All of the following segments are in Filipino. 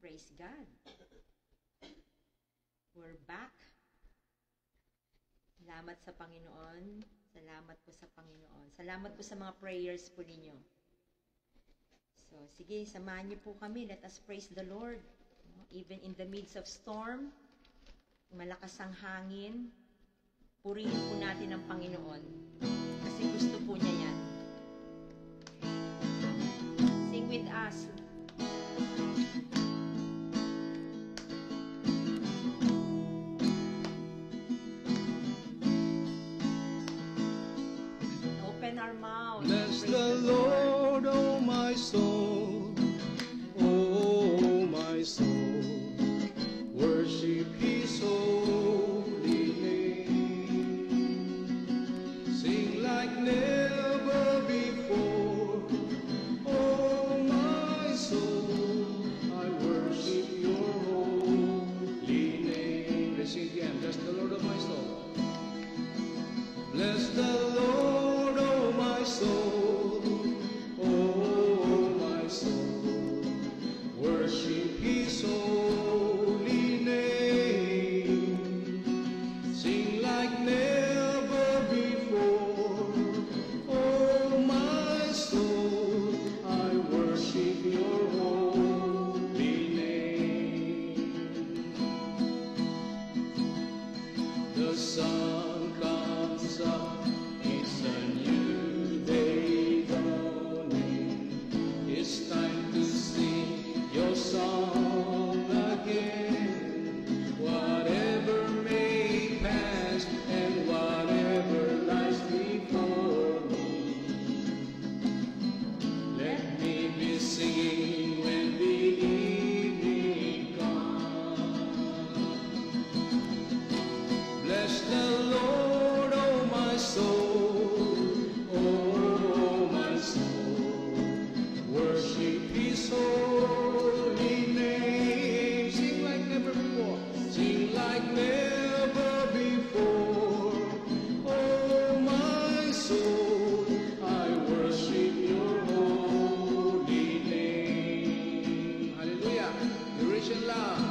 Praise God. We're back. Salamat sa Panginoon. Salamat po sa Panginoon. Salamat po sa mga prayers po ninyo. So, sige, samahan niyo po kami. Let us praise the Lord. Even in the midst of storm, malakas ang hangin, purihin po natin ang Panginoon. Kasi gusto po niya yan. Sing with us. Open our mouth. Bless the Lord, oh my soul, oh my soul, worship His holy name. Sing like never before, oh my soul, I worship Your holy name. Let's sing again. Bless the Lord of my soul. Bless the Lord, oh my soul, oh my soul, worship His holy name. Sing like never before, oh my soul, I worship Your holy name. The sun comes up, it's a new day dawning. It's time to sing Your song again. Whatever may pass and whatever lies before me, let me be singing when the evening comes. Bless the Lord, oh my soul, oh my soul, worship His holy name. Sing like never before, sing like never before, oh my soul, I worship Your holy name. Hallelujah, you're rich in love,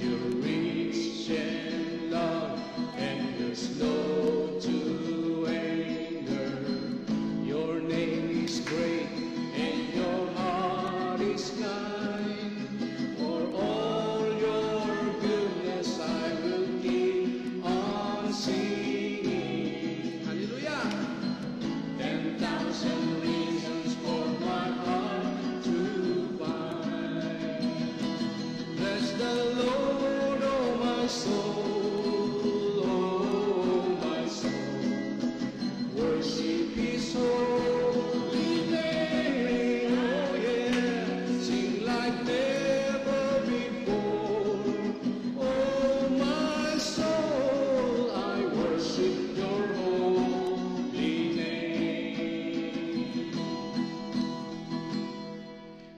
you're rich in love, and you're slow to anger. Your name is great, and Your heart is kind. For all Your goodness, I will keep on singing. Hallelujah! 10,000 reasons for my heart to find. Bless the Lord, oh my soul, oh my soul, worship His holy name. Oh yeah, sing like never before, oh my soul, I worship Your holy name.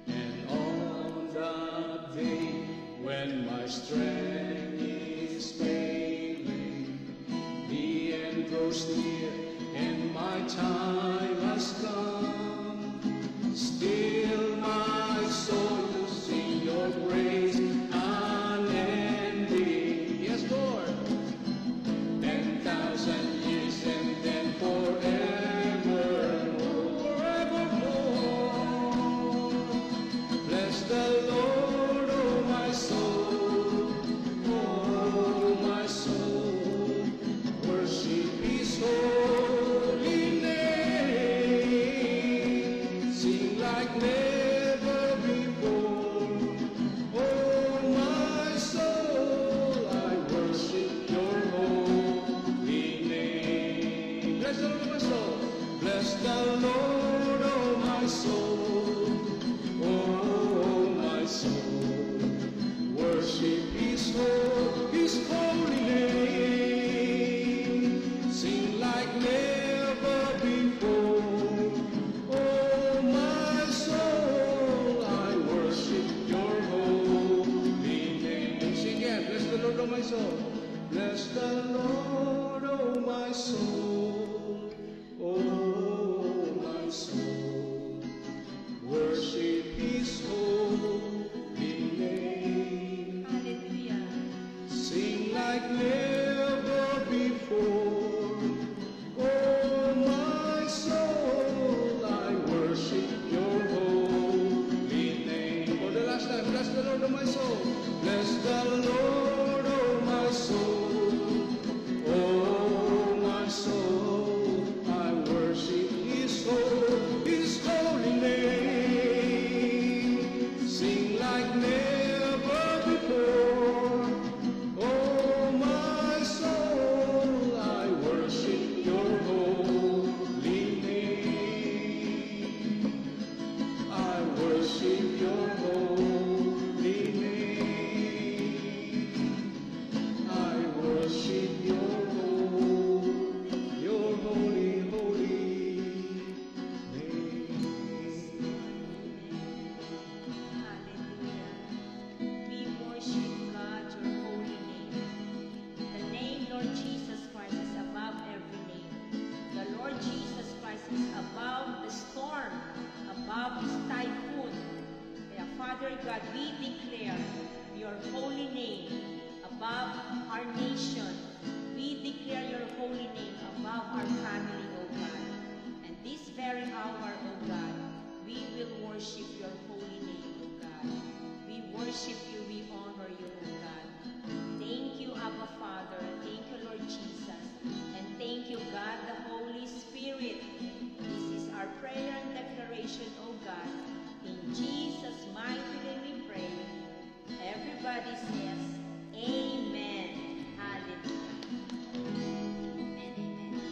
And on that day when my strength is failing, the end grows near and my time has come, still my soul will sing Your praise unending. Yes, Lord. 10,000 years and then forevermore, forevermore. Bless the Lord, oh my soul, oh my soul, worship His holy name. Sing like never before, oh my soul, I worship Your holy name. Bless the Lord, oh my soul. Bless the Lord, oh my soul, oh my soul, worship His holy name. Sing like never before, oh my soul, I worship Your holy name. Sing again. Bless the Lord, oh my soul. Bless the Lord, oh my soul, oh my soul, above this typhoon. Kaya Father God, we declare your holy name above our nation. We declare your holy name above our family, O God. And this very hour, O God, we will worship your holy name, O God. We worship you, we honor you, O God. Thank you, Abba Father. Thank you, Lord Jesus. And thank you, God, the Holy Spirit. This is our prayer and declaration, O God. In Jesus' mighty name we pray. Everybody says, Amen. Hallelujah. Amen, amen.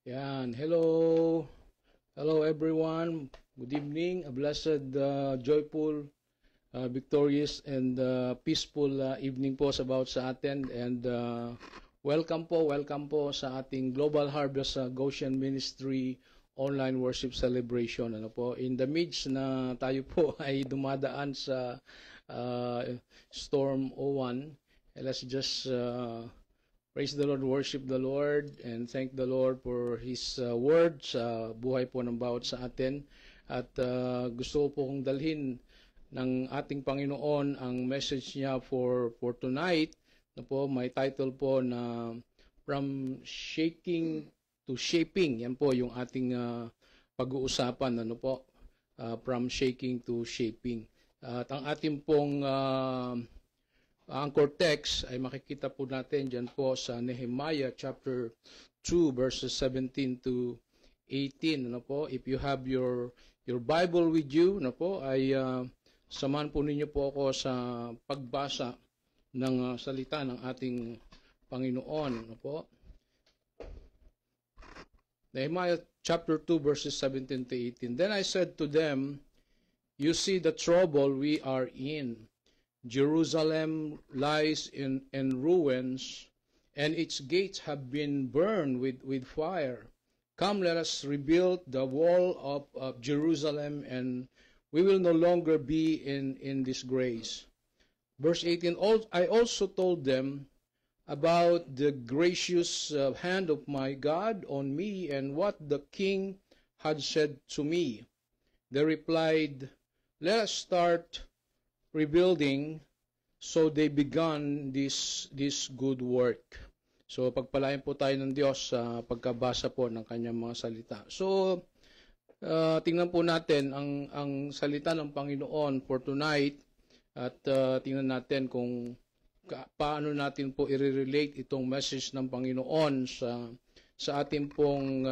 Yan, hello. Hello everyone. Good evening. A blessed, joyful, victorious and peaceful evening po sa bawat sa atin, and welcome po sa ating Global Harvest Goshen Ministry online worship celebration. Ano po, in the midst na tayo po ay dumadaan sa Storm O1, let's just praise the Lord, worship the Lord, and thank the Lord for His word sa buhay po ng bawat sa atin. At gusto po kong dalhin ng ating Panginoon ang message niya for tonight. Na po, may title po na From Shaking to Shaping. Yan po yung ating pag-uusapan. Ano po? From Shaking to Shaping. At ang ating pong anchor text ay makikita po natin dyan po sa Nehemiah chapter 2 verses 17 to 18. Ano po? If you have your Bible with you, ano po, ay samahan po ninyo po ako sa pagbasa ng salita ng ating Panginoon. Ano po? Nehemiah chapter 2 verses 17 to 18. Then I said to them, you see the trouble we are in. Jerusalem lies in ruins, and its gates have been burned with fire. Come, let us rebuild the wall of Jerusalem, and we will no longer be in disgrace. Verse 18, I also told them about the gracious hand of my God on me and what the king had said to me. they replied, "Let us start rebuilding." So they began this good work. So pagpalain po tayo ng Diyos sa pagkabasa po ng kanyang mga salita. So tingnan po natin ang salita ng Panginoon for tonight at tingnan natin kung paano natin po i-relate itong message ng Panginoon sa ating pong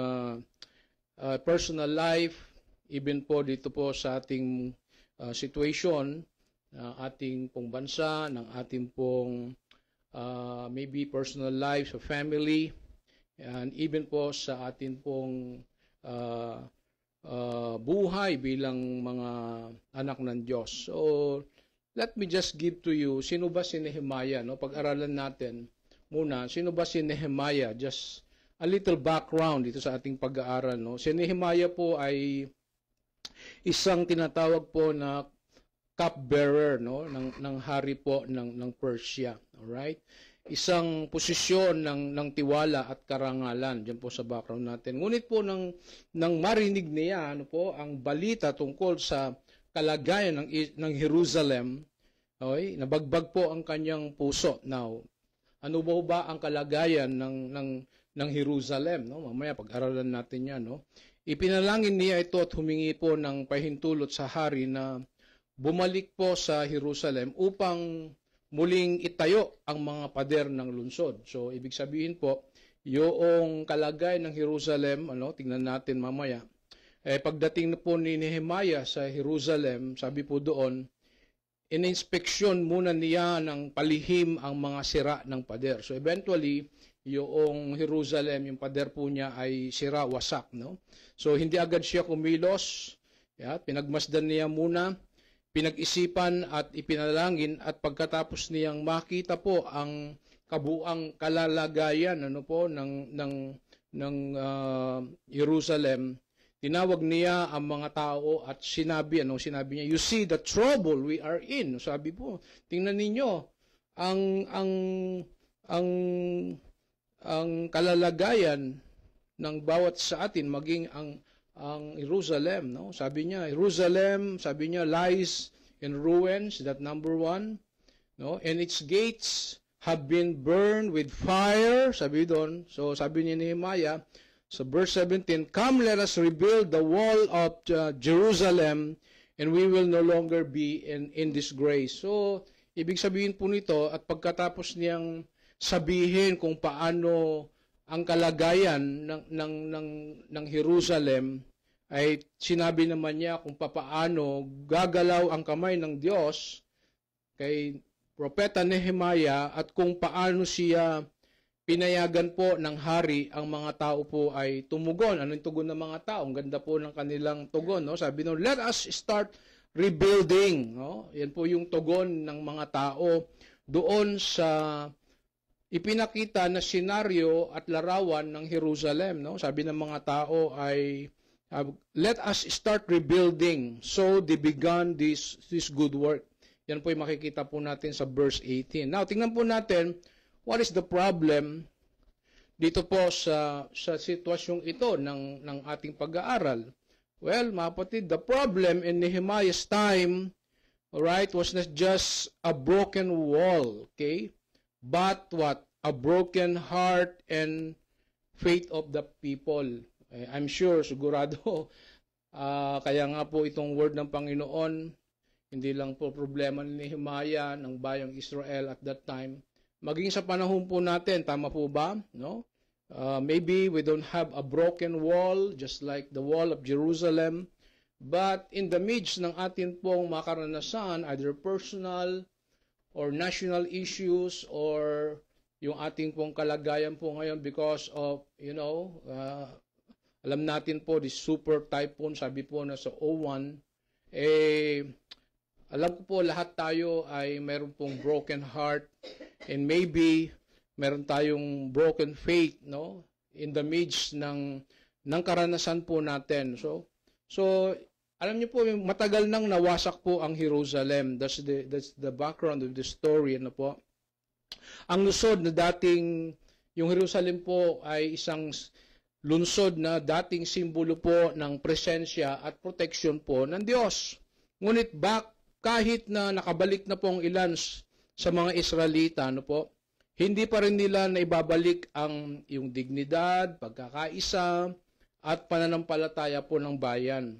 personal life, even po dito po sa ating situation, ating pong bansa, ng ating pong maybe personal life, sa family, and even po sa ating pong buhay bilang mga anak ng Diyos. So, let me just give to you, sino ba si Nehemiah? No? Pag-aralan natin muna, sino ba si Nehemiah? Just a little background dito sa ating pag-aaral. No? Si Nehemiah po ay isang tinatawag po na cupbearer, no, ng hari po ng Persia. All right? Isang posisyon ng tiwala at karangalan diyan po sa background natin. Ngunit po nang marinig niya ang balita tungkol sa kalagayan ng Jerusalem, okay, nabagbag po ang kanyang puso. Now, ano ba ang kalagayan ng Jerusalem, no? Mamaya pag-aralan natin 'yan, no? Ipinalangin niya ito at humingi po ng pahintulot sa hari na bumalik po sa Jerusalem upang muling itayo ang mga pader ng lungsod. So, ibig sabihin po, yung kalagayan ng Jerusalem, tingnan natin mamaya, pagdating na po ni Nehemiah sa Jerusalem, sabi po doon, in-inspeksyon muna niya ng palihim ang mga sira ng pader. So, eventually, yung Jerusalem, yung pader po niya ay sira, wasak, no? So, hindi agad siya kumilos, pinagmasdan niya muna, pinag-isipan at ipinalangin, at pagkatapos niyang makita po ang kabuang kalalagayan ng Jerusalem, tinawag niya ang mga tao at sinabi niya, "You see the trouble we are in." Sabi po, tingnan ninyo ang kalalagayan ng bawat sa atin, maging ang Jerusalem, no? Sabi niya, Jerusalem, lies in ruins, that number 1, no? And its gates have been burned with fire, sabi doon. So sabi ni Nehemiah sa verse 17, "Come, let us rebuild the wall of Jerusalem, and we will no longer be in disgrace." So ibig sabihin po nito, at pagkatapos niyang sabihin kung paano ang kalagayan ng Jerusalem, ay sinabi naman niya kung papaano gagalaw ang kamay ng Diyos kay Propeta Nehemiah at kung paano siya pinayagan po ng hari ang mga tao po ay tumugon. Anong tugon ng mga tao? Ang ganda po ng kanilang tugon, no? Sabi nung, "Let us start rebuilding." No? Yan po yung tugon ng mga tao doon sa ipinakita na senaryo at larawan ng Jerusalem, no? Sabi ng mga tao ay let us start rebuilding. So they began this good work. Yan po yung makikita po natin sa verse 18. Now, tingnan po natin what is the problem dito po sa sitwasyong ito ng ating pag-aaral. Well, mga kapatid, the problem in Nehemiah's time, alright, was not just a broken wall, okay? But what? A broken heart and faith of the people. I'm sure, sigurado, kaya nga po itong word ng Panginoon, hindi lang po problema ni Nehemiah, ng bayang Israel at that time. Maging sa panahon po natin, tama po ba? No? Maybe we don't have a broken wall, just like the wall of Jerusalem, but in the midst ng atin pong makaranasan, either personal or national issues or yung ating pong kalagayan po ngayon because of, alam natin po, this super typhoon, sabi po na sa O1, alam ko po lahat tayo ay mayroon pong broken heart and maybe meron tayong broken faith, no? In the midst ng karanasan po natin. So alam niyo po, matagal nang nawasak po ang Jerusalem. That's the background of the story, po. Ang lungsod na dating yung Jerusalem po ay isang lungsod na dating simbolo po ng presensya at proteksyon po ng Diyos. Ngunit kahit na nakabalik na po ang ilan sa mga Israelita, po, hindi pa rin nila naibabalik yung dignidad, pagkakaisa, at pananampalataya po ng bayan.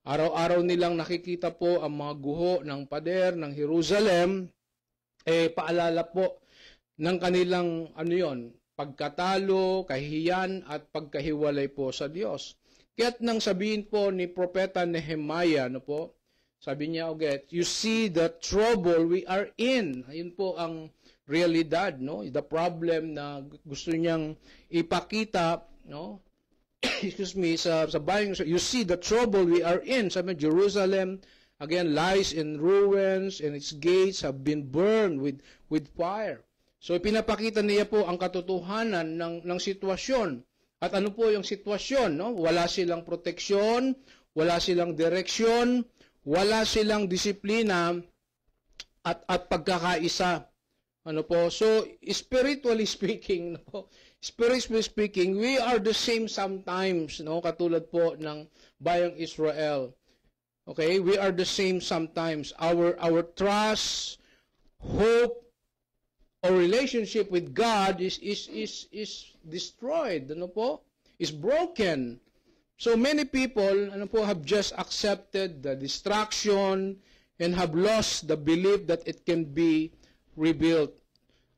Araw-araw nilang nakikita po ang mga guho ng pader ng Jerusalem, paalala po ng kanilang pagkatalo, kahihiyan at pagkahiwalay po sa Diyos. Kaya't nang sabihin po ni Propeta Nehemiah, sabi niya ulit, you see the trouble we are in. Ayun po ang realidad, the problem na gusto niyang ipakita, sa bayan. You see the trouble we are in. Sabi, Jerusalem, again, lies in ruins, and its gates have been burned with fire. So, pinapakita niya po ang katotohanan ng sitwasyon. At ano po yung sitwasyon? Wala silang proteksyon, wala silang direksyon, wala silang disiplina, at pagkakaisa. So, spiritually speaking, we are the same sometimes, katulad po ng bayang Israel. Okay, we are the same sometimes. Our trust, hope, or relationship with God is destroyed, is broken. So many people, have just accepted the distraction and have lost the belief that it can be rebuilt.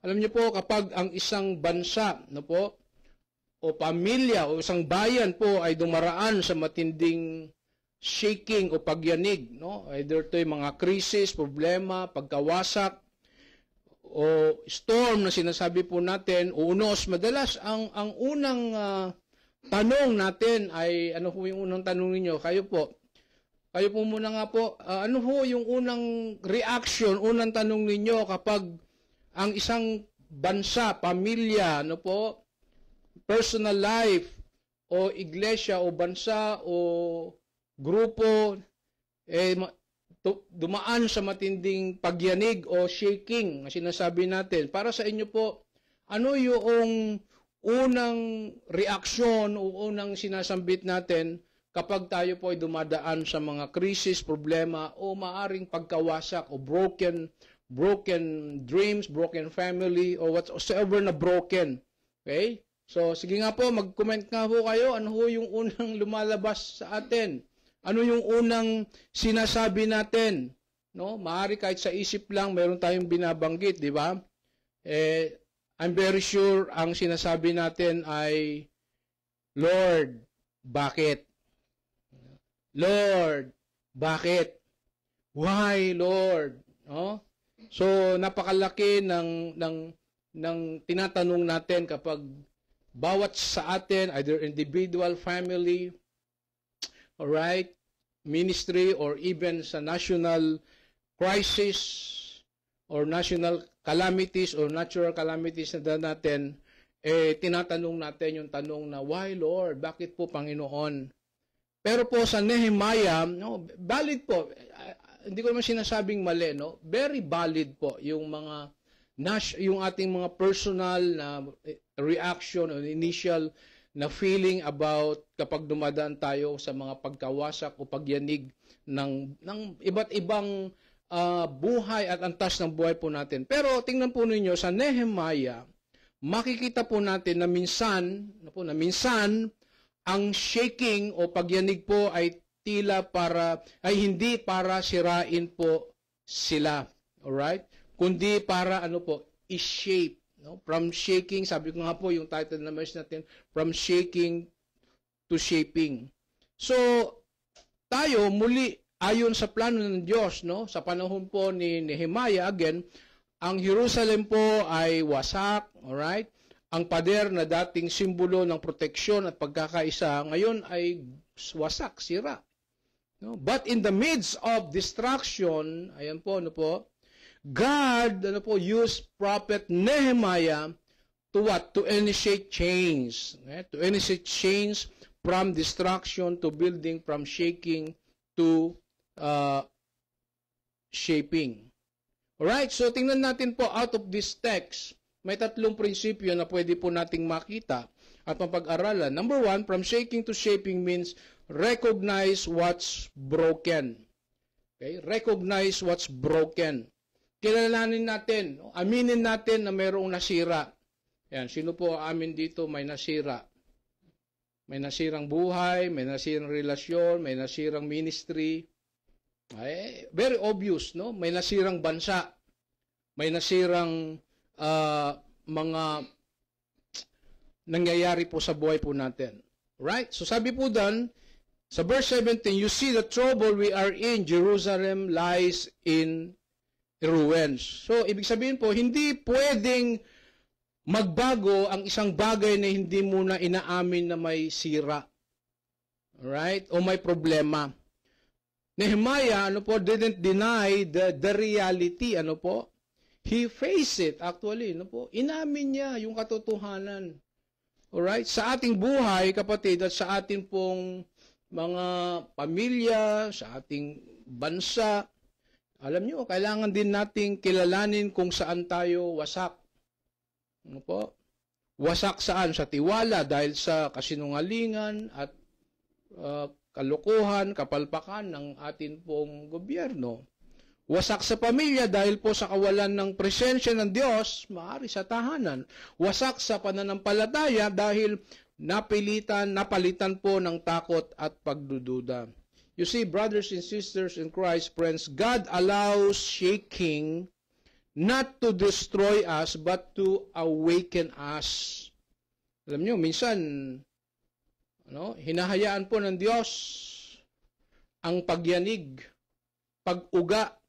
Alam niyo po, kapag ang isang bansa, o pamilya, o isang bayan po ay dumaraan sa matinding shaking o pagyanig, either ito yung mga krisis, problema, pagkawasak, o storm na sinasabi po natin, o unos, madalas ang unang tanong natin ay, ano po yung unang tanong ninyo? Kayo po muna nga po, ano po yung unang reaction, unang tanong ninyo kapag ang isang bansa, pamilya, personal life, o iglesia, o bansa, o grupo, dumaan sa matinding pagyanig o shaking na sinasabi natin. Para sa inyo po, ano yung unang reaksyon o unang sinasambit natin kapag tayo po ay dumadaan sa mga krisis, problema, o maaring pagkawasak o broken dreams, broken family, o whatsoever na broken. Okay? So, sige nga po, mag-comment nga po kayo, ano ho yung unang lumalabas sa atin? Ano yung unang sinasabi natin? Maaari kahit sa isip lang, meron tayong binabanggit, di ba? I'm very sure ang sinasabi natin ay, Lord, bakit? Lord, bakit? Why, Lord? So, napakalaki ng tinatanong natin kapag bawat sa atin, either individual, family, alright, ministry, or even sa national crisis, or national calamities, or natural calamities na natin, tinatanong natin yung tanong na, why, Lord? Bakit po, Panginoon? Pero po sa Nehemiah, valid po. Hindi ko naman sinasabing mali, Very valid po yung yung ating mga personal na reaction o initial na feeling about kapag dumadaan tayo sa mga pagkawasak o pagyanig ng iba't ibang buhay at antas ng buhay po natin. Pero tingnan po ninyo sa Nehemiah, makikita po natin na minsan ang shaking o pagyanig po ay hindi para sirain po sila. Alright? Kundi para i-shape. From shaking, sabi ko nga po yung title na message natin, from shaking to shaping. So, tayo muli, ayon sa plano ng Diyos, sa panahon po ni Nehemiah, again, ang Jerusalem po ay wasak, alright? Ang pader na dating simbolo ng proteksyon at pagkakaisa, ngayon ay wasak, sira. But in the midst of destruction, ayan po, God, used prophet Nehemiah to what? To initiate change. To initiate change from destruction to building, from shaking to shaping. Alright, so tingnan natin po out of this text, may tatlong prinsipyo na pwede po nating makita. at mapag-aralan. Number one, from shaking to shaping means recognize what's broken. Okay? Recognize what's broken. Kilalanin natin, aminin natin na mayroong nasira. Yan, sino po amin dito may nasira? May nasirang buhay, may nasirang relasyon, may nasirang ministry. Ay, very obvious, no? May nasirang bansa. May nasirang mga nangyayari po sa buhay po natin. Right? So sabi po doon, sa verse 17, you see the trouble we are in, Jerusalem lies in ruins. So, ibig sabihin po, hindi pwedeng magbago ang isang bagay na hindi mo na inaamin na may sira. Right? O may problema. Nehemiah, didn't deny the reality, He faced it, actually, Inamin niya yung katotohanan. Alright? Sa ating buhay, kapatid, at sa ating pong mga pamilya, sa ating bansa, alam nyo, kailangan din nating kilalanin kung saan tayo wasak. Wasak saan? Sa tiwala dahil sa kasinungalingan at kalokohan, kapalpakan ng atin pong gobyerno. Wasak sa pamilya dahil po sa kawalan ng presensya ng Diyos, maaari sa tahanan. Wasak sa pananampalataya dahil napalitan po ng takot at pagdududa. You see, brothers and sisters in Christ, friends, God allows shaking not to destroy us, but to awaken us. Alam nyo, minsan, hinahayaan po ng Diyos ang pagyanig, pag-uga,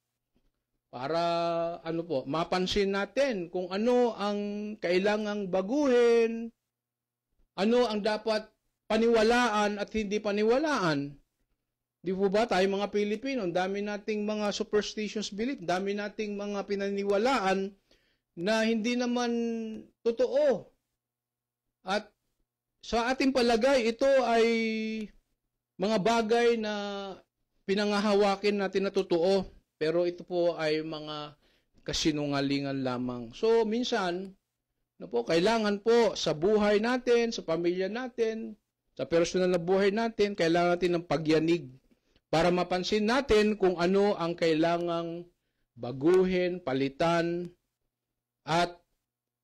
para mapansin natin kung ano ang kailangang baguhin, ano ang dapat paniwalaan at hindi paniwalaan. Di po ba tayo mga Pilipino, ang dami nating mga superstitious belief, dami nating mga pinaniwalaan na hindi naman totoo. At sa ating palagay, ito ay mga bagay na pinangahawakin natin na totoo, pero ito po ay mga kasinungalingan lamang. So, minsan, kailangan po sa buhay natin, sa pamilya natin, sa personal na buhay natin, kailangan natin ng pagyanig para mapansin natin kung ano ang kailangang baguhin, palitan, at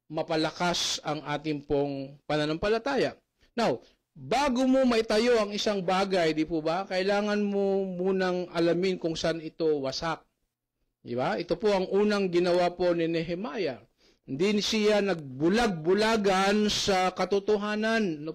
mapalakas ang ating pong pananampalataya. Now, bago mo maitayo ang isang bagay, di po ba, kailangan mo munang alamin kung saan ito wasak. Di ba? Ito po ang unang ginawa po ni Nehemiah. Hindi siya nagbulag-bulagan sa katotohanan.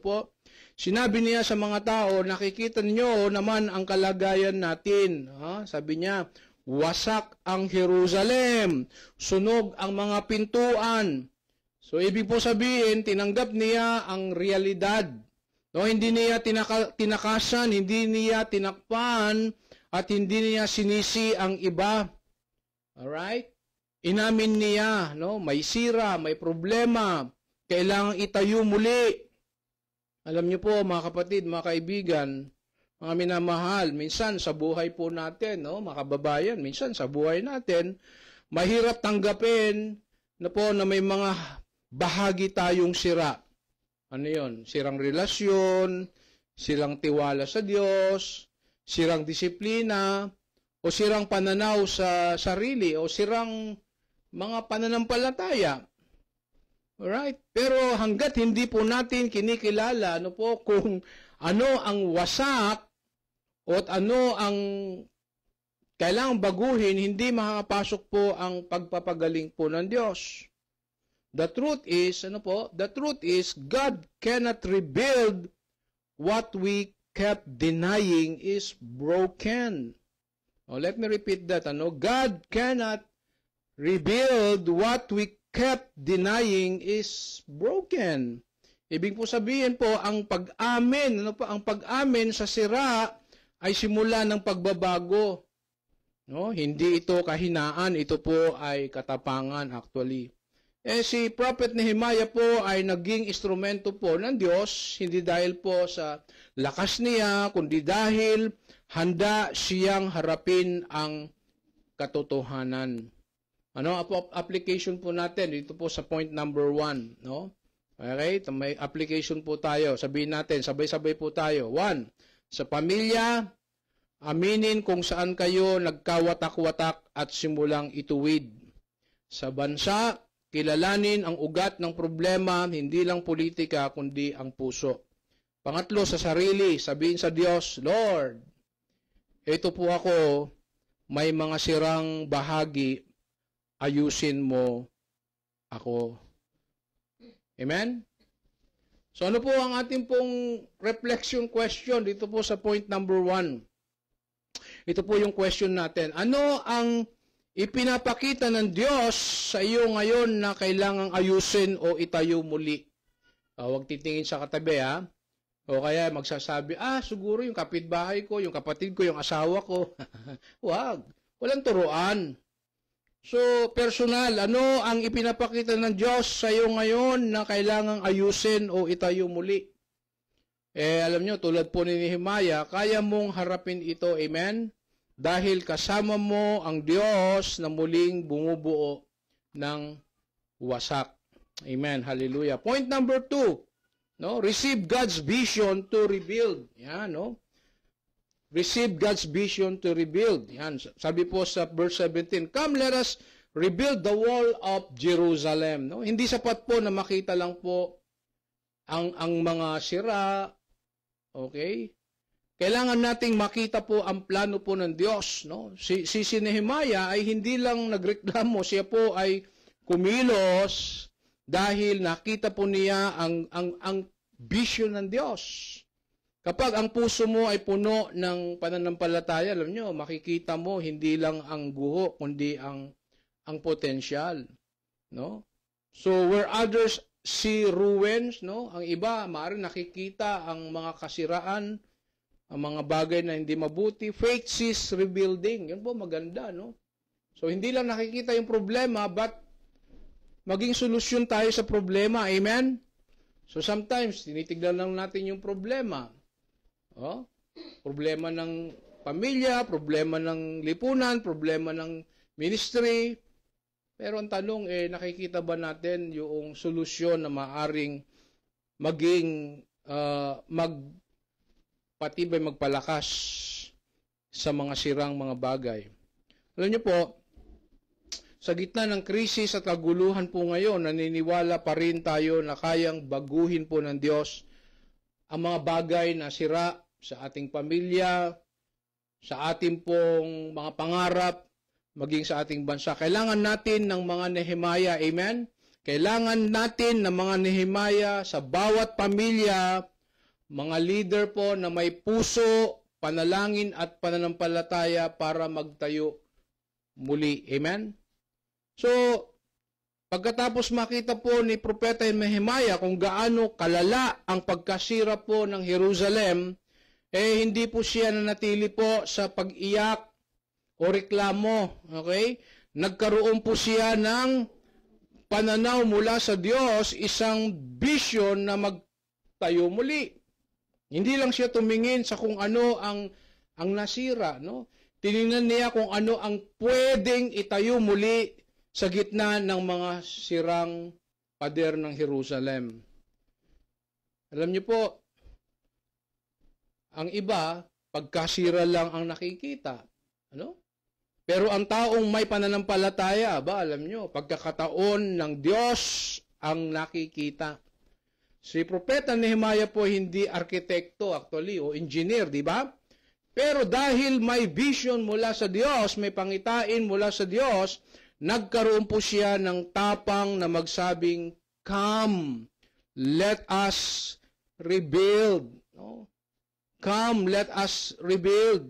Sinabi niya sa mga tao, nakikita niyo naman ang kalagayan natin. Sabi niya, wasak ang Jerusalem, sunog ang mga pintuan. So, ibig po sabihin, tinanggap niya ang realidad. Hindi niya tinakasan, hindi niya tinakpan, at hindi niya sinisi ang iba. Alright? Inamin niya, may sira, may problema, kailangang itayo muli. Alam niyo po, mga kapatid, mga kaibigan, mga minamahal, minsan sa buhay po natin, mga kababayan, minsan sa buhay natin, mahirap tanggapin na may mga bahagi tayong sira. Ano yon? Sirang relasyon, sirang tiwala sa Diyos, sirang disiplina, o sirang pananaw sa sarili, o sirang mga pananampalataya. Alright? Pero hanggat hindi po natin kinikilala kung ano ang wasak o ano ang kailangang baguhin, hindi makakapasok po ang pagpapagaling po ng Diyos. The truth is God cannot rebuild what we kept denying is broken. Let me repeat that. God cannot rebuild what we kept denying is broken. Ibig po sabihin po, ang pag-amin, ang pag-amin sa sira ay simula ng pagbabago. Hindi ito kahinaan, ito po ay katapangan actually. Si Prophet Nehemiah po ay naging instrumento po ng Diyos, hindi dahil po sa lakas niya, kundi dahil handa siyang harapin ang katotohanan. Application po natin dito po sa point number 1, Okay? May application po tayo. Sabihin natin, sabay-sabay po tayo. 1. Sa pamilya, aminin kung saan kayo nagkawatak-watak at simulang ituwid. Sa bansa, kilalanin ang ugat ng problema, hindi lang politika, kundi ang puso. Pangatlo, sa sarili, sabihin sa Diyos, Lord, ito po ako, may mga sirang bahagi, ayusin mo ako. Amen? So ano po ang ating pong reflection question dito po sa point number 1? Ito po yung question natin. Ano ang ipinapakita ng Diyos sa iyo ngayon na kailangang ayusin o itayo muli? Huwag titingin sa katabi, ha? O kaya magsasabi, siguro yung kapitbahay ko, yung kapatid ko, yung asawa ko. Wag. Walang turuan. So, personal, ano ang ipinapakita ng Diyos sa iyo ngayon na kailangang ayusin o itayo muli? Alam nyo, tulad po ni Nehemiah, kaya mong harapin ito, amen? Dahil kasama mo ang Diyos na muling bumubuo ng wasak. Amen. Hallelujah. Point number 2. No, receive God's vision to rebuild. Yan, no? Receive God's vision to rebuild. Yan, sabi po sa verse 17, come let us rebuild the wall of Jerusalem. No? Hindi sapat po na makita lang po ang mga sira. Okay? Kailangan nating makita po ang plano po ng Diyos, no? Si Nehemiah ay hindi lang nagreklamo, siya po ay kumilos dahil nakita po niya ang vision ng Diyos. Kapag ang puso mo ay puno ng pananampalataya, alam nyo, makikita mo hindi lang ang guho, kundi ang potensyal, no? So where others see ruins, no? Ang iba maaaring nakikita ang mga kasiraan, ang mga bagay na hindi mabuti. Faith sees rebuilding. Yan po maganda, no? So hindi lang nakikita yung problema, but maging solusyon tayo sa problema. Amen? So sometimes, tinitignan lang natin yung problema. Problema ng pamilya, problema ng lipunan, problema ng ministry. Pero ang tanong, nakikita ba natin yung solusyon na maaring maging magpatibay, magpalakas sa mga sirang mga bagay? Alam niyo po, sa gitna ng krisis at kaguluhan po ngayon, naniniwala pa rin tayo na kayang baguhin po ng Diyos ang mga bagay na sira sa ating pamilya, sa ating pong mga pangarap, maging sa ating bansa. Kailangan natin ng mga Nehemiah, amen? Kailangan natin ng mga Nehemiah sa bawat pamilya, mga leader po na may puso, panalangin at pananampalataya para magtayo muli. Amen? So, pagkatapos makita po ni Propeta Nehemiah kung gaano kalala ang pagkasira po ng Jerusalem, hindi po siya nanatili po sa pag-iyak o reklamo. Okay? Nagkaroon po siya ng pananaw mula sa Diyos, isang vision na magtayo muli. Hindi lang siya tumingin sa kung ano ang nasira, no? Tiningnan niya kung ano ang pwedeng itayo muli sa gitna ng mga sirang pader ng Jerusalem. Alam niyo po, ang iba, pagkasira lang ang nakikita. Ano? Pero ang taong may pananampalataya, alam niyo, pagkakataon ng Diyos ang nakikita. Si Propeta Nehemiah po hindi arkitekto actually o engineer, di ba? Pero dahil may vision mula sa Diyos, may pangitain mula sa Diyos, nagkaroon po siya ng tapang na magsabing, come, let us rebuild. No? Come, let us rebuild.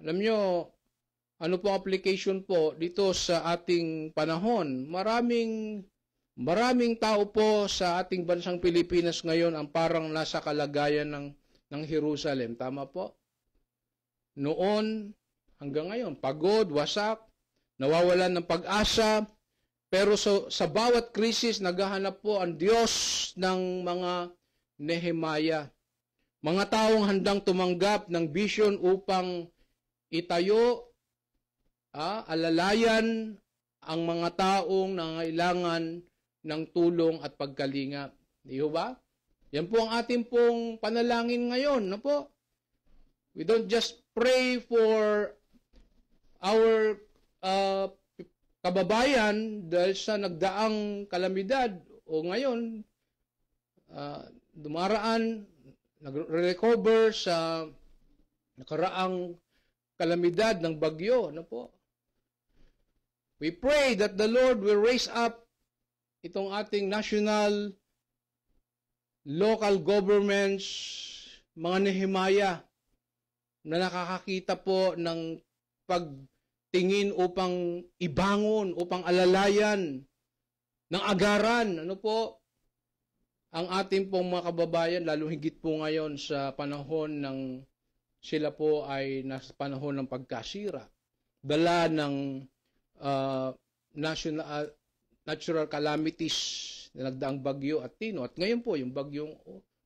Alam nyo, ano po application po dito sa ating panahon? Maraming tao po sa ating bansang Pilipinas ngayon ang parang nasa kalagayan ng Jerusalem. Tama po? Noon hanggang ngayon, pagod, wasak, nawawalan ng pag-asa, pero sa bawat krisis, naghahanap po ang Diyos ng mga Nehemiah. Mga taong handang tumanggap ng vision upang itayo, alalayan ang mga taong nangailangan ng tulong at pagkalingap. Di ba? Yan po ang ating pong panalangin ngayon. No po? We don't just pray for our kababayan dahil sa nagdaang kalamidad o ngayon dumaraan, nag-recover sa nakaraang kalamidad ng bagyo. Ano po? We pray that the Lord will raise up itong ating national, local governments, mga Nehemiah, na nakakakita po ng pagtingin upang ibangon, upang alalayan ng agaran. Ano po? Ang ating pong mga kababayan, lalo higit po ngayon sa panahon ng sila po ay nasa panahon ng pagkasira. Dala ng natural calamities na nagdaang bagyo at Tino. At ngayon po, yung bagyong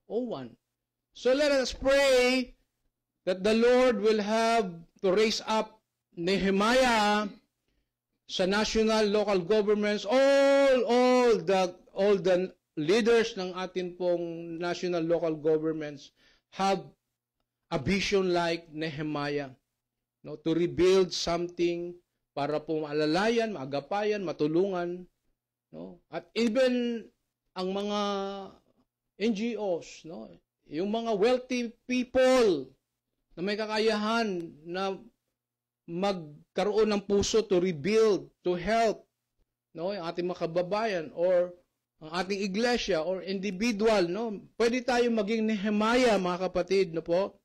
O1. So let us pray that the Lord will have to raise up Nehemiah sa national, local governments, all the leaders ng atin pong national, local governments have a vision like Nehemiah, no, to rebuild something para po maalalayan, maagapayan, matulungan, no? At even ang mga NGOs, no, yung mga wealthy people na may kakayahan na magkaroon ng puso to rebuild, to help, no, yung ating mga kababayan or ang ating iglesia or individual, no, pwede tayo maging Nehemiah, mga kapatid, no po.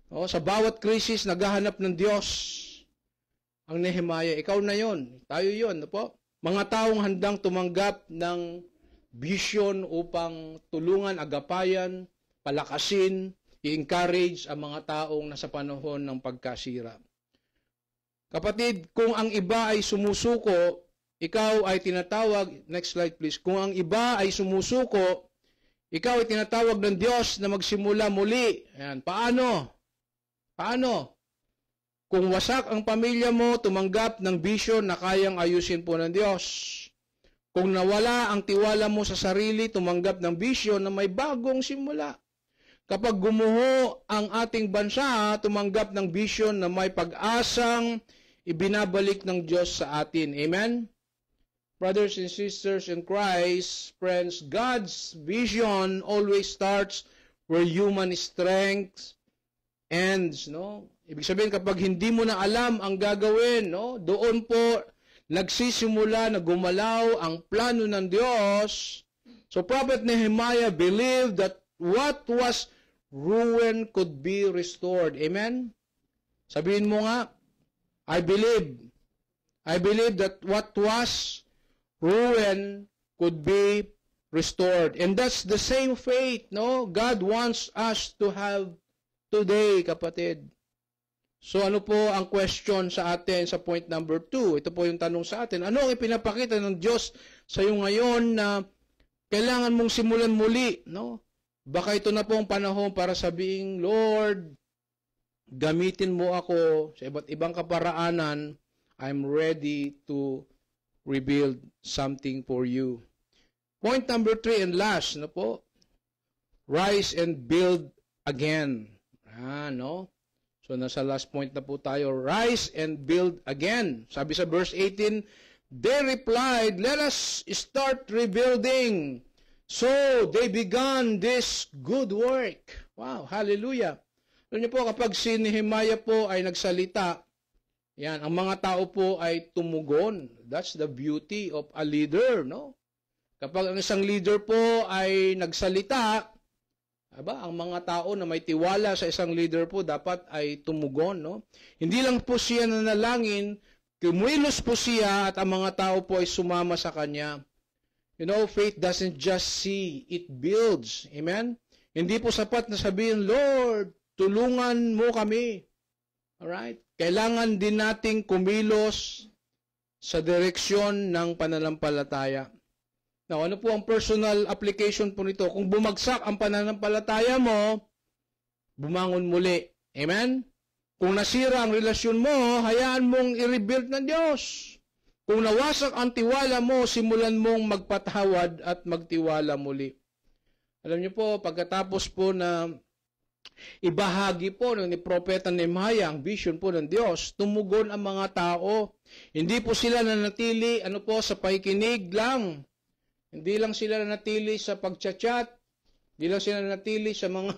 No, sa bawat krisis naghahanap ng Diyos ang Nehemiah. Ikaw na yon, tayo yon, no po. Mga taong handang tumanggap ng vision upang tulungan, agapayan, palakasin, i-encourage ang mga taong nasa panahon ng pagkasira. Kapatid, kung ang iba ay sumusuko, ikaw ay tinatawag, next slide please, kung ang iba ay sumusuko, ikaw ay tinatawag ng Diyos na magsimula muli. Ayan, paano? Paano? Kung wasak ang pamilya mo, tumanggap ng vision na kayang ayusin po ng Diyos. Kung nawala ang tiwala mo sa sarili, tumanggap ng vision na may bagong simula. Kapag gumuho ang ating bansa, tumanggap ng vision na may pag-asang ibinabalik ng Diyos sa atin. Amen? Brothers and sisters in Christ, friends, God's vision always starts where human strength ends, no? Ibig sabihin, kapag hindi mo na alam ang gagawin, no, doon po nagsisimula na gumalaw ang plano ng Diyos. So Prophet Nehemiah believed that what was ruined could be restored. Amen? Sabihin mo nga, I believe that what was ruined could be restored. And that's the same faith, no? God wants us to have today, kapatid. So ano po ang question sa atin sa point number 2? Ito po yung tanong sa atin. Ano ang ipinapakita ng Diyos sa iyo ngayon na kailangan mong simulan muli, no? Baka ito na po ang panahon para sabihin, Lord, gamitin mo ako sa iba't ibang kaparaanan. I'm ready to rebuild something for you. Point number 3 and last, no po? Rise and build again. No? So, nasa last point na po tayo. Rise and build again. Sabi sa verse 18, they replied, let us start rebuilding. So, they began this good work. Wow, hallelujah. Alam niyo po, kapag si Nehemiah po ay nagsalita, yan, ang mga tao po ay tumugon. That's the beauty of a leader, no? Kapag ang isang leader po ay nagsalita, ang mga tao na may tiwala sa isang leader po dapat ay tumugon, no? Hindi lang po siya nanalangin, kumuilos po siya at ang mga tao po ay sumama sa kanya. You know, faith doesn't just see, it builds. Amen? Hindi po sapat na sabihin, Lord, tulungan mo kami. Alright? Kailangan din nating kumilos sa direksyon ng pananampalataya. Now, ano po ang personal application po nito? Kung bumagsak ang pananampalataya mo, bumangon muli. Amen? Kung nasira ang relasyon mo, hayaan mong i-rebuild ng Diyos. Kung nawasak ang tiwala mo, simulan mong magpatawad at magtiwala muli. Alam niyo po, pagkatapos po na ibahagi po ni Propeta Nehemiah ang vision po ng Diyos, tumugon ang mga tao. Hindi po sila nanatili sa pakikinig lang. Hindi lang sila nanatili sa pagchat-chat. Hindi lang sila nanatili sa mga,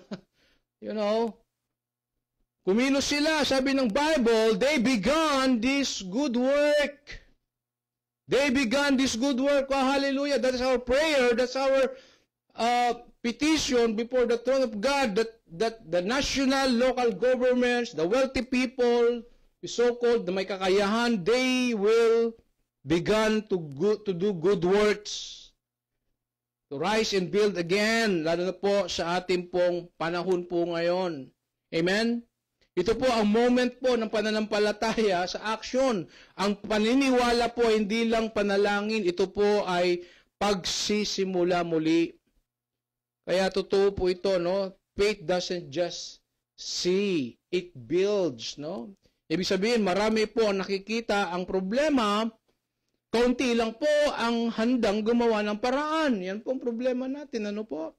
kumilos sila. Sabi ng Bible, they began this good work. They began this good work. Oh, hallelujah. That is our prayer. That's our petition before the throne of God that the national, local governments, the wealthy people, the so-called, may kakayahan, they will begin to do good works. To rise and build again, lalo na po sa ating pong panahon po ngayon. Amen? Ito po ang moment po ng pananampalataya sa action. Ang paniniwala po hindi lang panalangin, ito po ay pagsisimula muli. Kaya totoo po ito, no? Faith doesn't just see, it builds, no? Ibig sabihin, marami po ang nakikita ang problema, kaunti lang po ang handang gumawa ng paraan. Yan po ang problema natin, ano po?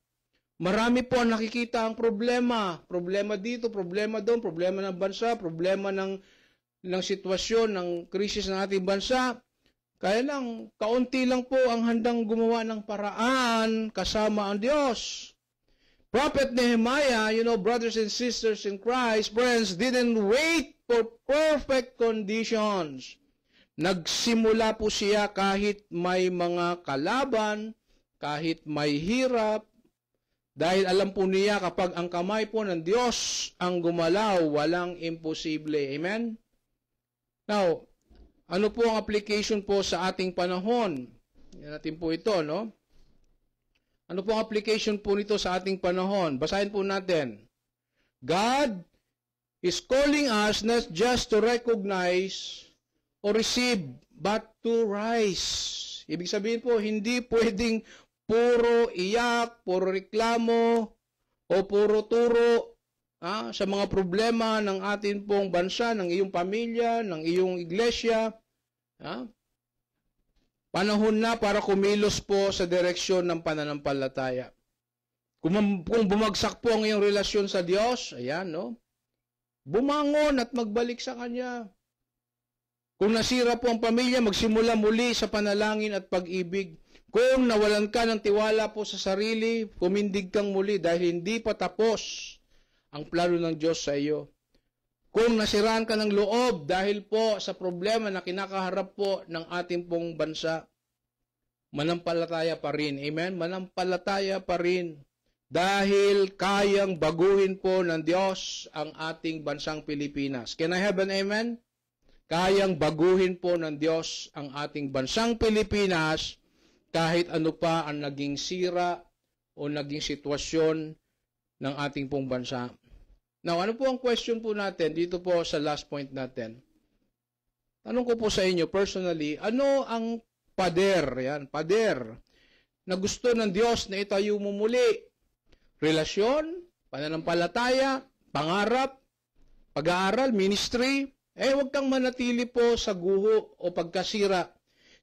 Marami po ang nakikita ang problema. Problema dito, problema doon, problema ng bansa, problema ng sitwasyon, ng krisis ng ating bansa. Kaya lang, kaunti lang po ang handang gumawa ng paraan kasama ang Diyos. Prophet Nehemiah, brothers and sisters in Christ, friends, didn't wait for perfect conditions. Nagsimula po siya kahit may mga kalaban, kahit may hirap, dahil alam po niya kapag ang kamay po ng Diyos ang gumalaw, walang imposible. Amen? Now, ano po ang application po sa ating panahon? Yan natin po ito, no? Ano po ang application po nito sa ating panahon? Basahin po natin. God is calling us not just to recognize or receive, but to rise. Ibig sabihin po, hindi pwedeng puro iyak, puro reklamo, o puro turo sa mga problema ng ating pong bansa, ng iyong pamilya, ng iyong iglesia. Panahon na para kumilos po sa direksyon ng pananampalataya. Kung bumagsak po ang iyong relasyon sa Diyos, ayan, no? Bumangon at magbalik sa Kanya. Kung nasira po ang pamilya, magsimula muli sa panalangin at pag-ibig. Kung nawalan ka ng tiwala po sa sarili, kumindig kang muli dahil hindi pa tapos ang plano ng Diyos sa iyo. Kung nasiraan ka ng loob dahil po sa problema na kinakaharap po ng ating pong bansa, manampalataya pa rin. Amen? Manampalataya pa rin. Dahil kayang baguhin po ng Diyos ang ating bansang Pilipinas. Can I have an amen? Kayang baguhin po ng Diyos ang ating bansang Pilipinas kahit ano pa ang naging sira o naging sitwasyon ng ating pong bansa. Now, ano po ang question po natin dito po sa last point natin? Tanong ko po sa inyo personally, ano ang pader na gusto ng Diyos na itayo mo muli? Relasyon, pananampalataya, pangarap, pag-aaral, ministry? Huwag kang manatili po sa guho o pagkasira.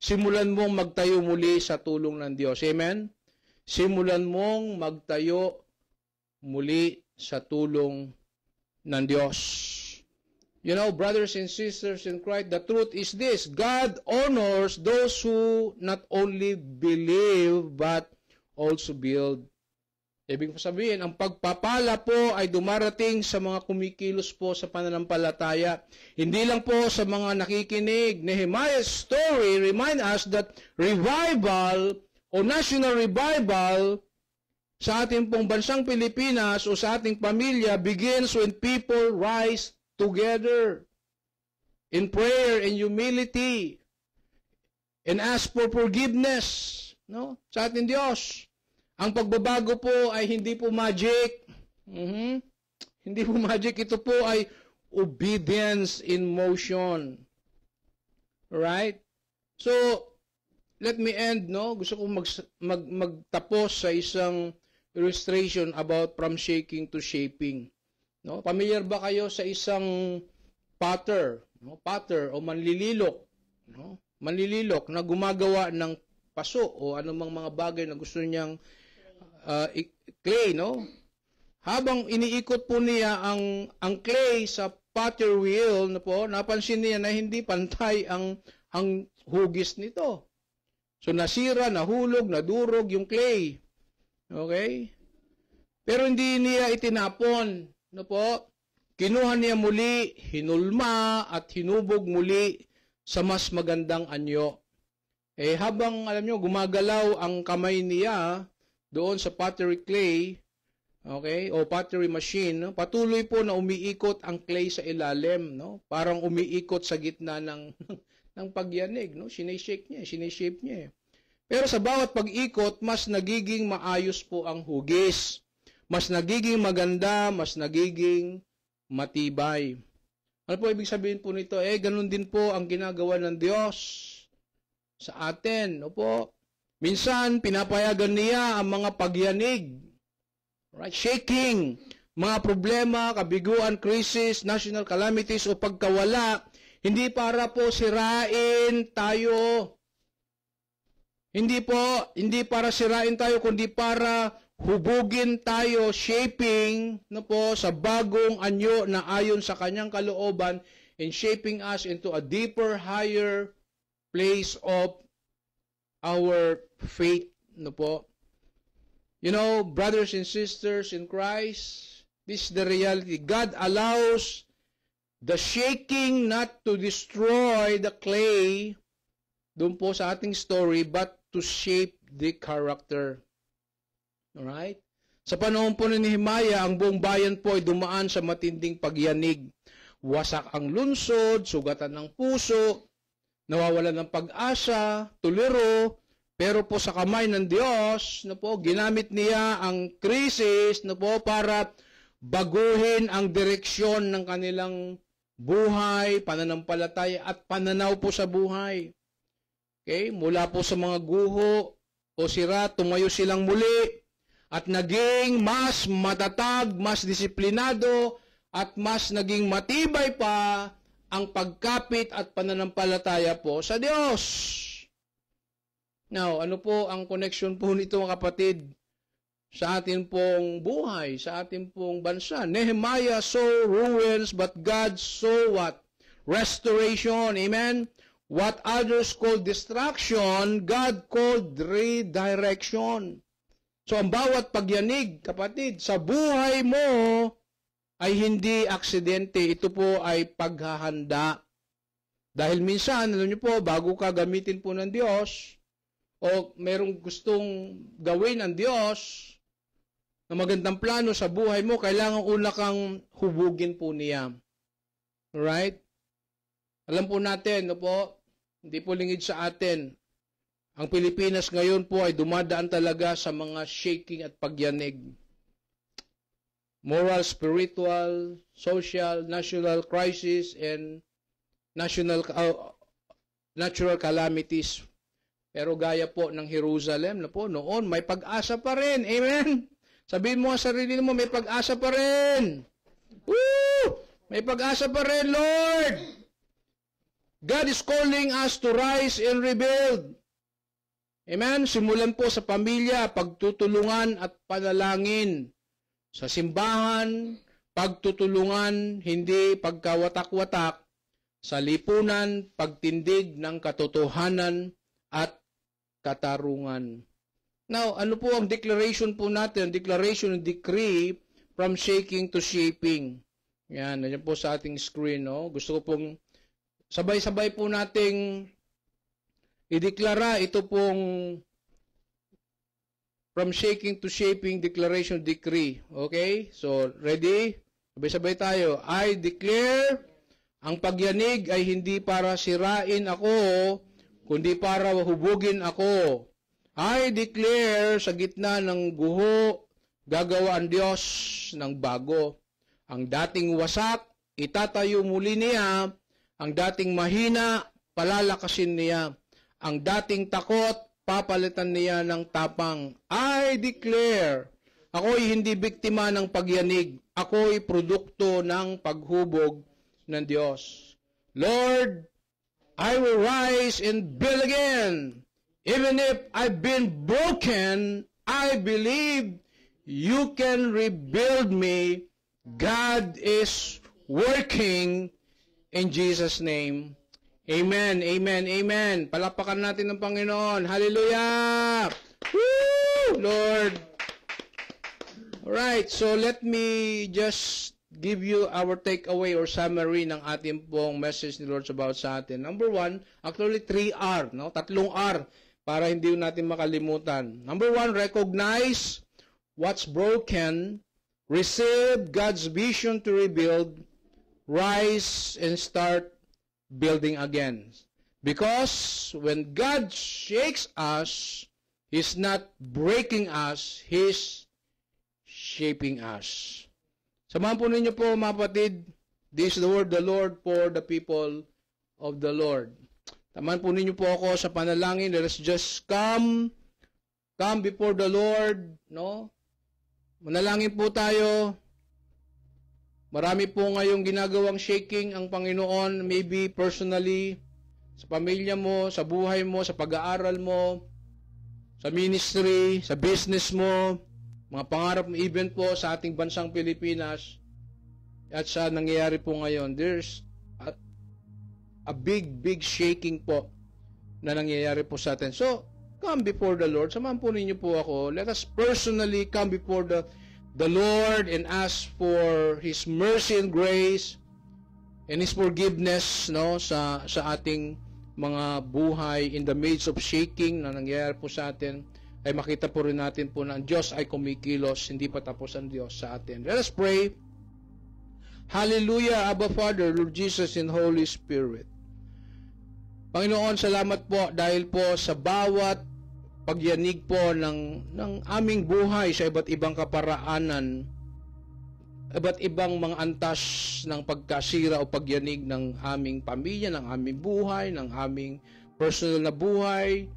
Simulan mong magtayo muli sa tulong ng Diyos. Amen? Simulan mong magtayo muli sa tulong ng Diyos. Brothers and sisters in Christ, the truth is this: God honors those who not only believe but also build. Ibig sabihin, ang pagpapala po ay dumarating sa mga kumikilos po sa pananampalataya. Hindi lang po sa mga nakikinig. Nehemiah's story remind us that revival o national revival sa ating pong bansang Pilipinas o sa ating pamilya begins when people rise together in prayer and humility and ask for forgiveness, no? Sa ating Diyos. Ang pagbabago po ay hindi po magic. Hindi po magic. Ito po ay obedience in motion. Right? So, let me end, no? Gusto kong magtapos sa isang illustration about from shaking to shaping. No? Familiar ba kayo sa isang potter, no? Potter o manlililok, no? manlililok na gumagawa ng paso o anumang mga bagay na gusto niyang clay, no? Habang iniikot po niya ang clay sa potter wheel, no po, napansin niya na hindi pantay ang hugis nito. So nasira, nahulog, nadurog yung clay. Okay? Pero hindi niya itinapon, no po? Kinuha niya muli, hinulma at hinubog muli sa mas magandang anyo. Habang alam nyo, gumagalaw ang kamay niya doon sa pottery clay, okay, o pottery machine, no? Patuloy po na umiikot ang clay sa ilalim, no? Parang umiikot sa gitna ng pagyanig, no? Sineshape niya. Pero sa bawat pag-ikot, mas nagiging maayos po ang hugis. Mas nagiging maganda, mas nagiging matibay. Ano po ibig sabihin po nito? Ganun din po ang ginagawa ng Diyos sa atin, no po? Minsan, pinapayagan niya ang mga pagyanig, right? Shaking, mga problema, kabiguan, crisis, national calamities o pagkawala, hindi para po sirain tayo. Hindi para sirain tayo, kundi para hubugin tayo, shaping, no po, sa bagong anyo na ayon sa kanyang kalooban, in shaping us into a deeper, higher place of our faith, no po. You know, brothers and sisters in Christ, this is the reality. God allows the shaking not to destroy the clay, doon po sa ating story, but to shape the character. Alright? Sa panahon po ni Nehemiah, ang buong bayan po ay dumaan sa matinding pagyanig. Wasak ang lunsod, sugatan ng puso, nawawalan ng pag-asa, tuliro, pero po sa kamay ng Diyos, no po, ginamit niya ang krisis, no po, para baguhin ang direksyon ng kanilang buhay, pananampalataya at pananaw po sa buhay. Okay? Mula po sa mga guho o sira, tumayo silang muli at naging mas matatag, mas disiplinado at mas naging matibay pa ang pagkapit at pananampalataya po sa Diyos. Now, ano po ang connection po nito mga kapatid sa atin pong buhay, sa atin pong bansa? Nehemiah saw ruins, but God saw what? Restoration. Amen? What others called destruction, God called redirection. So, ang bawat pagyanig, kapatid, sa buhay mo ay hindi aksidente. Ito po ay paghahanda. Dahil minsan, alam niyo po, bago ka gamitin po ng Diyos, o merong gustong gawin ng Diyos na magandang plano sa buhay mo, kailangan una kang hubugin po niya. Alright? Alam po natin, no po, hindi po lingid sa atin. Ang Pilipinas ngayon po ay dumadaan talaga sa mga shaking at pagyanig. Moral, spiritual, social, national crisis, and natural calamities. Pero gaya po ng Jerusalem, na po, noon may pag-asa pa rin. Amen? Sabihin mo sa sarili mo, may pag-asa pa rin. Woo! May pag-asa pa rin, Lord. God is calling us to rise and rebuild. Amen? Simulan po sa pamilya, pagtutulungan at panalangin. Sa simbahan, pagtutulungan, hindi pagkawatak-watak. Sa lipunan, pagtindig ng katotohanan at katarungan. Now, ano po ang declaration po natin? Declaration and decree from shaking to shaping. Yan, nandiyan po sa ating screen. No? Gusto ko pong sabay-sabay po nating ideklara ito pong from shaking to shaping declaration decree. Okay? So, ready? Sabay-sabay tayo. I declare, ang pagyanig ay hindi para sirain ako, kundi para hubugin ako. I declare, sa gitna ng guho, gagawa ang Diyos ng bago. Ang dating wasak, itatayo muli niya. Ang dating mahina, palalakasin niya. Ang dating takot, papalitan niya ng tapang. I declare, ako'y hindi biktima ng pagyanig. Ako'y produkto ng paghubog ng Diyos. Lord, I will rise and build again. Even if I've been broken, I believe you can rebuild me. God is working in Jesus' name. Amen, amen, amen. Palakpakan natin ng Panginoon. Hallelujah! Woo! Lord. Alright, so let me just give you our takeaway or summary ng ating pong message ni Lord about sa atin. Number 1, actually 3R, no? 3 R para hindi natin makalimutan. Number 1, recognize what's broken, receive God's vision to rebuild, rise and start building again. Because when God shakes us, He's not breaking us, He's shaping us. Samahan po ninyo po mga kapatid, this is the word of the Lord for the people of the Lord. Samahan po ninyo po ako sa panalangin. Let us just come before the Lord, no? Manalangin po tayo. Marami po ngayong ginagawang shaking ang Panginoon, maybe personally, sa pamilya mo, sa buhay mo, sa pag-aaral mo, sa ministry, sa business mo, mga pangarap mo, even po sa ating bansang Pilipinas, at sa nangyayari po ngayon, there's a big shaking po na nangyayari po sa atin. So, come before the Lord. Samahan po ninyo po ako. Let us personally come before the Lord and ask for His mercy and grace and His forgiveness, no, sa ating mga buhay in the midst of shaking na nangyayari po sa atin. Ay makita po rin natin po na ang Diyos ay kumikilos, hindi pa tapos ang Diyos sa atin. Let us pray. Hallelujah, Abba Father, Lord Jesus, and Holy Spirit. Panginoon, salamat po dahil po sa bawat pagyanig po ng aming buhay sa iba't ibang kaparaanan, iba't ibang mga antas ng pagkasira o pagyanig ng aming pamilya, ng aming buhay, ng aming personal na buhay,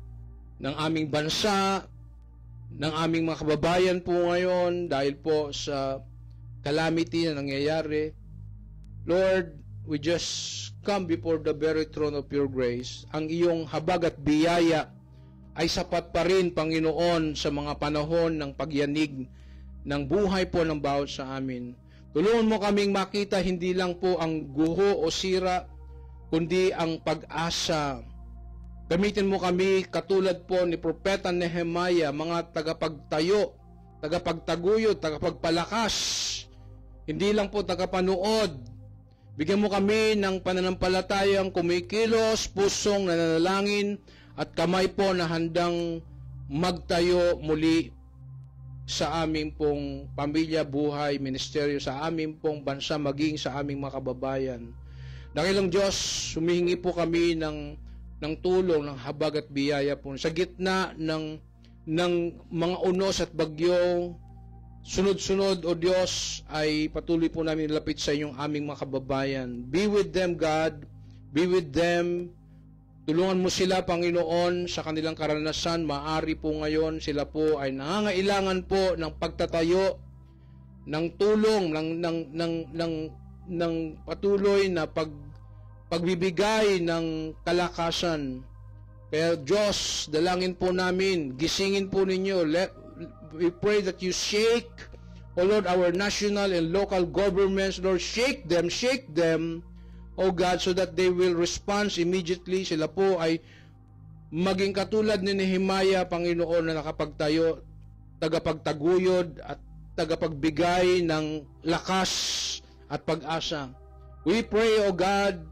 ng aming bansa, ng aming mga kababayan po ngayon dahil po sa calamity na nangyayari. Lord, we just come before the very throne of your grace. Ang iyong habag at biyaya ay sapat pa rin, Panginoon, sa mga panahon ng pagyanig ng buhay po ng bawat sa amin. Tulungan mo kaming makita hindi lang po ang guho o sira, kundi ang pag-asa. Gamitin mo kami katulad po ni Propeta Nehemiah, mga tagapagtayo, tagapagtaguyod, tagapagpalakas, hindi lang po tagapanood. Bigyan mo kami ng pananampalatayang kumikilos, pusong nananalangin, at kamay po na handang magtayo muli sa aming pong pamilya, buhay, ministeryo, sa aming pong bansa, maging sa aming mga kababayan. Dakilang Diyos, humihingi po kami ng tulong, ng habag at biyaya po. Sa gitna ng mga unos at bagyo, sunod-sunod, O Diyos, ay patuloy po namin lapit sa inyong aming mga kababayan. Be with them, God. Be with them. Tulungan mo sila, Panginoon, sa kanilang karanasan. Maari po ngayon, sila po ay nangangailangan po ng pagtatayo, ng tulong, ng patuloy na pagbibigay ng kalakasan. Kaya Diyos, dalangin po namin, gisingin po ninyo. We pray that you shake, O Lord, our national and local governments. Lord, shake them, O God, so that they will respond immediately. Sila po ay maging katulad ni Nehemiah, Panginoon, na nakapagtayo, tagapagtaguyod at tagapagbigay ng lakas at pag-asa. We pray, O God,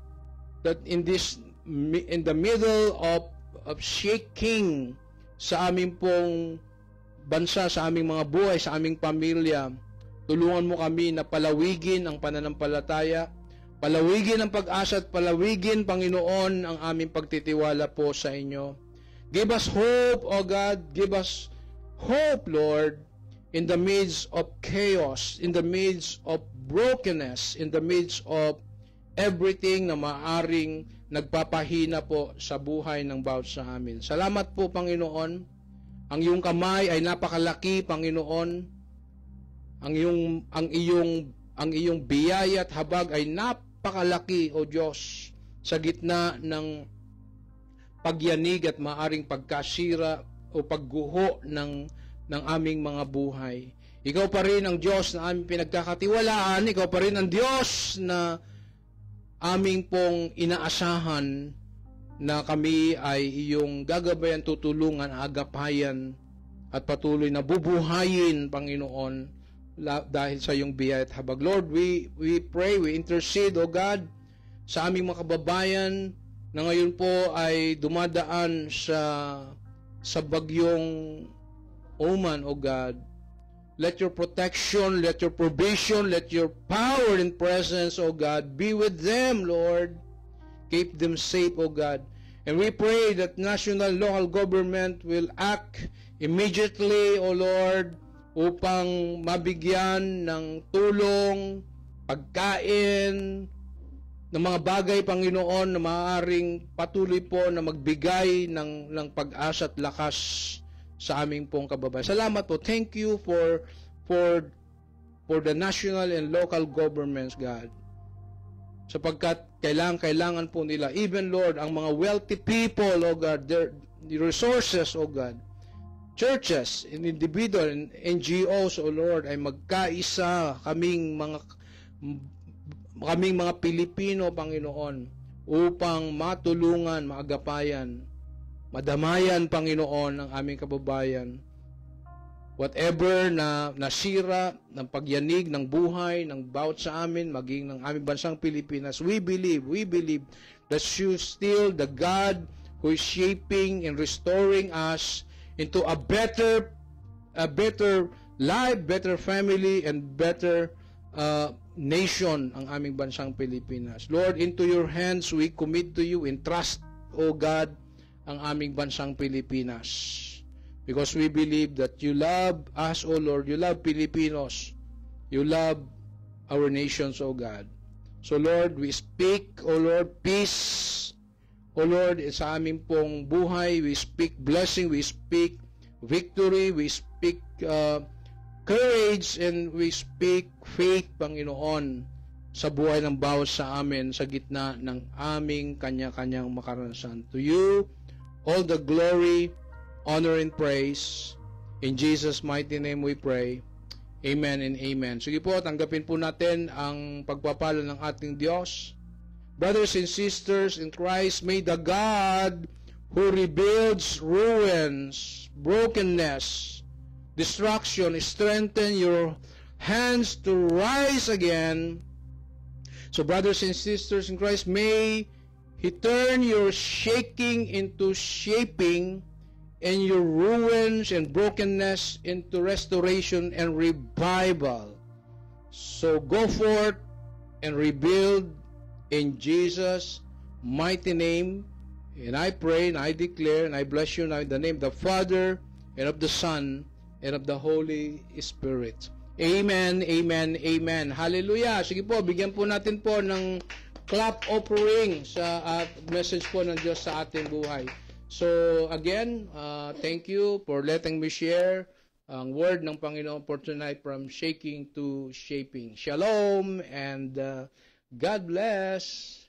that in the middle of shaking sa aming pong bansa, sa aming mga buhay, sa aming pamilya, tulungan mo kami na palawigin ang pananampalataya, palawigin ang pag-asa at palawigin, Panginoon, ang aming pagtitiwala po sa inyo. Give us hope, O God. Give us hope, Lord, in the midst of chaos, in the midst of brokenness, in the midst of everything na maaring nagpapahina po sa buhay ng bawat sa amin. Salamat po, Panginoon. Ang iyong kamay ay napakalaki, Panginoon. Ang iyong biyaya at habag ay napakalaki, O Diyos. sa gitna ng pagyanig at maaring pagkasira o pagguho ng aming mga buhay. Ikaw pa rin ang Diyos na aming pinagkakatiwalaan. Ikaw pa rin ang Diyos na aming pong inaasahan na kami ay iyong gagabayan, tutulungan, agapayan at patuloy na bubuhayin, Panginoon, dahil sa iyong biyaya at habag. Lord, we pray, we intercede, O God, sa aming mga kababayan na ngayon po ay dumadaan sa bagyong Oman, O God. Let your protection, let your provision, let your power and presence, O God, be with them, Lord. Keep them safe, O God. And we pray that national, local government will act immediately, O Lord, upang mabigyan ng tulong, pagkain, ng mga bagay, Panginoon, na maaaring patuloy po na magbigay ng pag-asa at lakas sa aming pong kababayan. Salamat po. Thank you for the national and local governments, God. Sapagkat kailangan po nila, even Lord, ang mga wealthy people, O God, their resources, O God, churches and individual and NGOs, O Lord, ay magkaisa kaming mga Pilipino, Panginoon, upang matulungan, maagapayan, madamayan, Panginoon, ang aming kababayan. Whatever na nasira ng pagyanig ng buhay ng bawat sa amin, maging ng aming bansang Pilipinas, we believe that you still the God who is shaping and restoring us into a better life, better family, and better nation, ang aming bansang Pilipinas. Lord, into your hands we commit to you, entrust, O God, ang aming bansang Pilipinas. Because we believe that you love us, O Lord, you love Filipinos, you love our nations, O God. So Lord, we speak, O Lord, peace, O Lord, sa aming pong buhay, we speak blessing, we speak victory, we speak courage, and we speak faith, Panginoon, sa buhay ng bawat sa amin, sa gitna ng aming kanya-kanyang makaranasan. To you, all the glory, honor, and praise. In Jesus' mighty name we pray. Amen and amen. Sige po, tanggapin po natin ang pagpapalo ng ating Diyos. Brothers and sisters in Christ, may the God who rebuilds ruins, brokenness, destruction, strengthen your hands to rise again. So brothers and sisters in Christ, may He turn your shaking into shaping, and your ruins and brokenness into restoration and revival. So go forth and rebuild in Jesus' mighty name. And I pray and I declare and I bless you now in the name of the Father and of the Son and of the Holy Spirit. Amen, amen, amen. Hallelujah. Sige po, bigyan po natin po ng clap offering sa message po ng Diyos sa ating buhay. So again, thank you for letting me share ang word ng Panginoon for tonight, from shaking to shaping. Shalom and God bless.